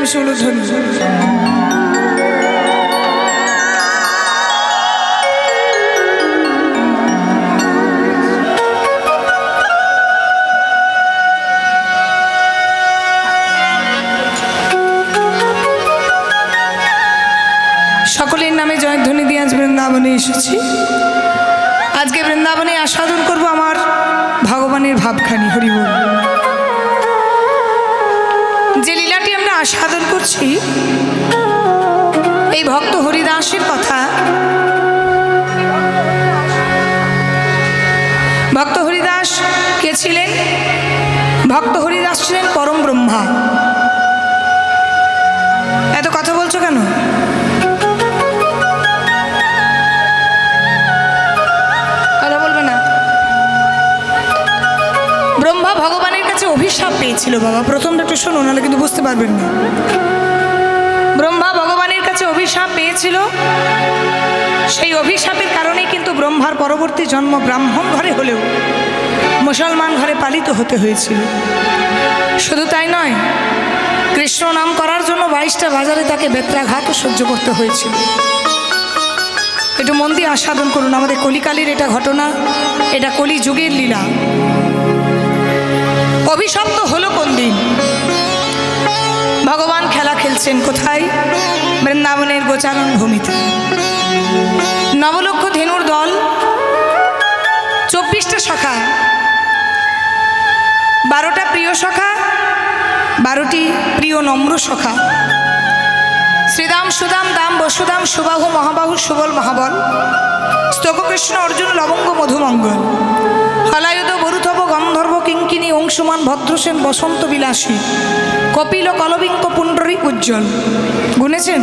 প্রেম সুলুধ্বনি। সকলের নামে জয়ধ্বনি দিয়ে আজ বৃন্দাবনে এসেছি। আজকে বৃন্দাবনে আস্বাদন করব আমার ভগবানের ভাবখানি। হরি বল। যে লীলাটি আমরা আস্বাদন করছি এই ভক্ত হরিদাসের কথা। ভক্ত হরিদাস কে ছিলেন? ভক্ত হরিদাস ছিলেন পরম ব্রহ্মা। এত কথা বলছো কেন? কথা বলবে না? ব্রহ্মা ভগবানের কাছে অভিশাপ পেয়েছিল বাবা। প্রথমটা একটু শোনো, নাহলে কিন্তু বুঝতে পারবেন না। ব্রহ্মা ভগবানের কাছে অভিশাপ পেয়েছিল। সেই অভিশাপের কারণেই কিন্তু ব্রহ্মার পরবর্তী জন্ম ব্রাহ্মণ ঘরে হলেও মুসলমান ঘরে পালিত হতে হয়েছিল। শুধু তাই নয়, কৃষ্ণ নাম করার জন্য 22টা বাজারে তাকে বেত্রাঘাতও সহ্য করতে হয়েছিল। একটু মন দিয়ে আস্বাদন করুন। আমাদের কলিকালের এটা ঘটনা, এটা কলি যুগের লীলা। অভিশপ্ত হলো কোন দিন? ভগবান খেলা খেলছেন কোথায়? বৃন্দাবনের গোচারণ ভূমিতে। নবলক্ষ ধেনুর দল, 24টা সখা, 12টা প্রিয় সখা, 12টি প্রিয় নম্র সখা। শ্রীদাম সুদাম দাম বসুদাম সুবাহু মহাবাহু সুবল মহাবল, স্তোককৃষ্ণ অর্জুন লবঙ্গ মধুমঙ্গল, হলায়ুধ বরুথব গন্ধর্ব কিঙ্কিনী অংশুমান ভদ্রসেন বসন্ত বিলাসী, কপিল কলবিঙ্ক পুণ্ডরী উজ্জ্বল। গুনেছেন?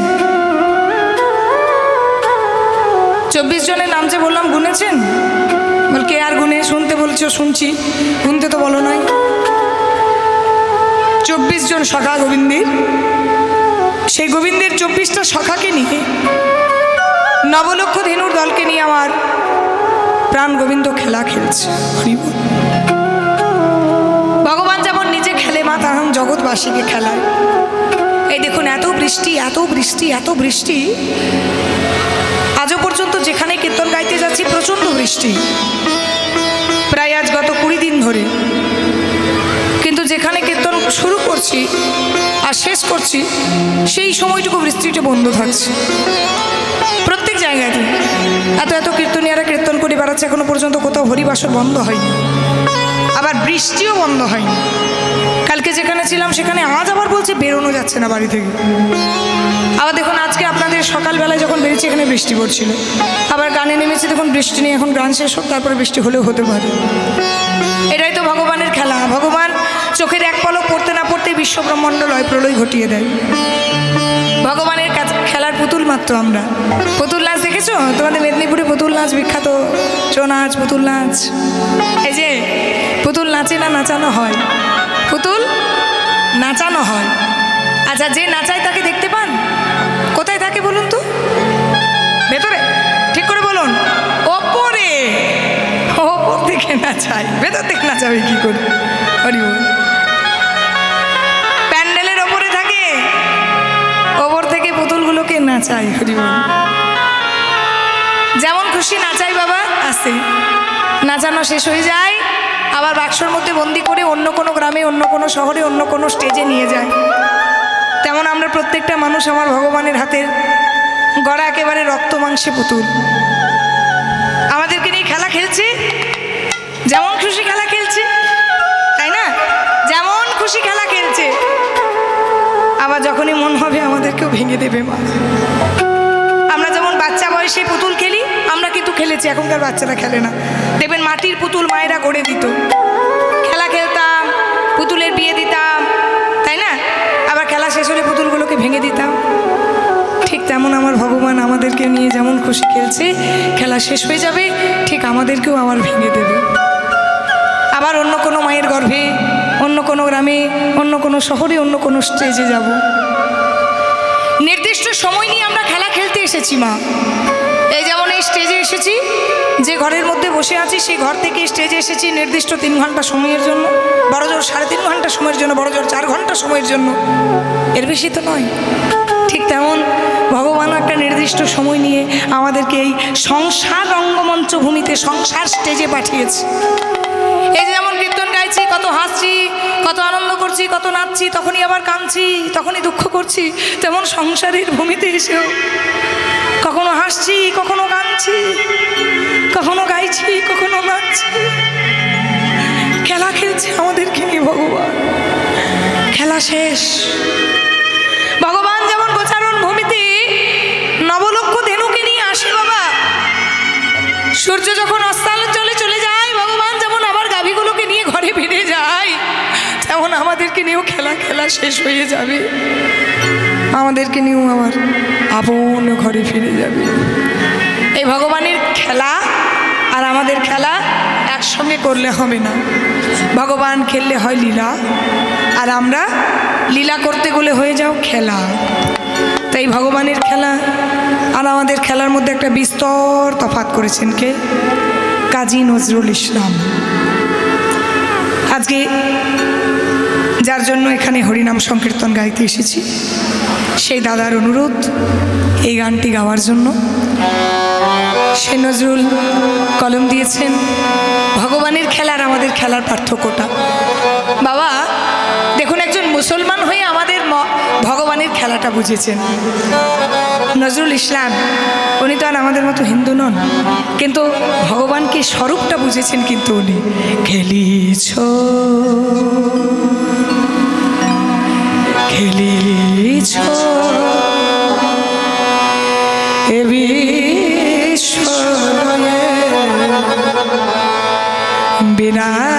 24 জনের নাম যে বললাম, গুনেছেন? বল কে আর গুনে? শুনতে বলছো, শুনছি, গুনতে তো বলো নাই। 24 জন সখা গোবিন্দের। সেই গোবিন্দের 24টা সখাকে নিয়ে, নবলক্ষ ধেনুর দলকে নিয়ে আমার প্রাণ গোবিন্দ খেলা খেলছে। ভগবান যেমন নিজে খেলে, মা তেমন জগৎবাসীকে খেলায়। এই দেখুন, এত বৃষ্টি, এত বৃষ্টি, এত বৃষ্টি। আজও পর্যন্ত যেখানে কীর্তন গাইতে যাচ্ছি প্রচণ্ড বৃষ্টি, প্রায় আজ গত 20 দিন ধরে। কিন্তু যেখানে কীর্তন শুরু করছি আর শেষ করছি সেই সময়টুকু বৃষ্টিটা বন্ধ থাকছে। প্রত্যেক জায়গাতে এত এত কীর্তনীয়ারা কীর্তন করে বেড়াচ্ছে, এখনো পর্যন্ত কোথাও হরিবাসর বন্ধ হয়নি, আবার বৃষ্টিও বন্ধ হয়নি। কালকে যেখানে ছিলাম সেখানে আজ আবার বলছে বেরোনো যাচ্ছে না বাড়ি থেকে। আবার দেখুন, আজকে আপনাদের সকালবেলায় যখন বেরিয়েছি এখানে বৃষ্টি পড়ছিল, আবার গানে নেমেছি, দেখুন বৃষ্টি নেই। এখন গান শেষ হোক, তারপরে বৃষ্টি হলেও হতে পারে। এটাই তো ভগবানের খেলা। ভগবান চোখের এক পলক পড়তে না পড়তেই বিশ্বব্রহ্মাণ্ড লয় প্রলয় ঘটিয়ে দেয়। ভগবানের খেলার পুতুল মাত্র আমরা। পুতুল নাচ দেখেছো? তোমাদের মেদিনীপুরে পুতুল নাচ বিখ্যাত, ছৌ নাচ, পুতুল নাচ। এই যে পুতুল নাচে না নাচানো হয়? পুতুল নাচানো হয়। আচ্ছা, যে নাচায় তাকে দেখতে পান? কোথায় থাকে বলুন তো? ভেতরে? ঠিক করে বলুন। ওপরে। ওপর থেকে নাচায়, ভেতর থেকে নাচাবে কি করে? হরি বল। প্যান্ডেলের ওপরে থাকে, ওপর থেকে পুতুলগুলোকে নাচায়। হরি বল। যেমন খুশি নাচাই বাবা, আসে নাচানো শেষ হয়ে যায়, আবার বাক্সর মধ্যে বন্দি করে অন্য কোনো গ্রামে, অন্য কোনো শহরে, অন্য কোনো স্টেজে নিয়ে যায়। তেমন আমরা প্রত্যেকটা মানুষ আমার ভগবানের হাতের গড়া একেবারে রক্ত মাংসে পুতুল। আমাদেরকে নিয়ে খেলা খেলছে, যেমন খুশি খেলা খেলছে, তাই না? যেমন খুশি খেলা খেলছে, আবার যখনই মন হবে আমাদেরকেও ভেঙে দেবে মা। আমরা যেমন বাচ্চা বয়সে পুতুল খেলি, আমরা কিন্তু খেলেছি, এখনকার বাচ্চারা খেলে না। দেখবেন মাটির পুতুল মায়েরা গড়ে দিত, খেলা খেলতাম, পুতুলের বিয়ে দিতাম, তাই না? আবার খেলা শেষ হলে পুতুলগুলোকে ভেঙে দিতাম। ঠিক তেমন আমার ভগবান আমাদেরকে নিয়ে যেমন খুশি খেলছে, খেলা শেষ হয়ে যাবে, ঠিক আমাদেরকেও আবার ভেঙে দেবে। আবার অন্য কোনো মায়ের গর্ভে, অন্য কোনো গ্রামে, অন্য কোনো শহরে, অন্য কোনো স্টেজে যাব। নির্দিষ্ট সময় নিয়ে আমরা খেলা খেলতে এসেছি মা। এই যেমন এই স্টেজে এসেছি, যে ঘরের মধ্যে বসে আছি সেই ঘর থেকে স্টেজে এসেছি নির্দিষ্ট 3 ঘন্টা সময়ের জন্য, বড় জোর 3.5 ঘন্টা সময়ের জন্য, বড় জোর 4 ঘন্টা সময়ের জন্য, এর বেশি তো নয়। ঠিক তেমন ভগবান একটা নির্দিষ্ট সময় নিয়ে আমাদেরকে এই সংসার রঙ্গমঞ্চ ভূমিতে, সংসার স্টেজে পাঠিয়েছে। এই যে যেমন কীর্তন গাইছি, কত হাসছি, কত আনন্দ করছি, কত নাচছি, তখনই আবার কাঁদছি, তখনই দুঃখ করছি, তেমন সংসারের ভূমিতে এসেও কখনো হাসছি, কখনো কাঁদছি, কখনো গাইছি, কখনো নাচছি। খেলা খেলছে আমাদেরকে নিয়ে ভগবান, খেলা শেষ। ভগবান যেমন গোচারণ ভূমিতে নবলক্ষ ধেনুকে নিয়ে আসে বাবা, সূর্য যখন অস্তাচলে চলে যায়, ভগবান যেমন আবার গাভীগুলোকে নিয়ে ঘরে ফিরে যায়, তেমন আমাদেরকে নিয়েও খেলা শেষ হয়ে যাবে, আমাদেরকে নিয়েও আবার আপন ঘরে ফিরে যাবে। এই ভগবানের খেলা আর আমাদের খেলা একসঙ্গে করলে হবে না। ভগবান খেললে হয় লীলা, আর আমরা লীলা করতে গেলে হয়ে যাও খেলা। তাই ভগবানের খেলা আর আমাদের খেলার মধ্যে একটা বিস্তর তফাৎ করেছেন কে? কাজী নজরুল ইসলাম। আজকে যার জন্য এখানে হরিনাম সংকীর্তন গাইতে এসেছি, সেই দাদার অনুরোধ এই গানটি গাওয়ার জন্য। সে নজরুল কলম দিয়েছেন ভগবানের খেলার আমাদের খেলার পার্থক্যটা। বাবা দেখুন, একজন মুসলমান হয়ে আমাদের ভগবানের খেলাটা বুঝেছেন নজরুল ইসলাম। উনি তো আর আমাদের মতো হিন্দু নন, কিন্তু ভগবানকে স্বরূপটা বুঝেছেন। কিন্তু উনি খেলিছ খেলিছ এ বিশ্বয়ে বিরাট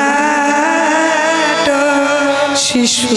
শিশু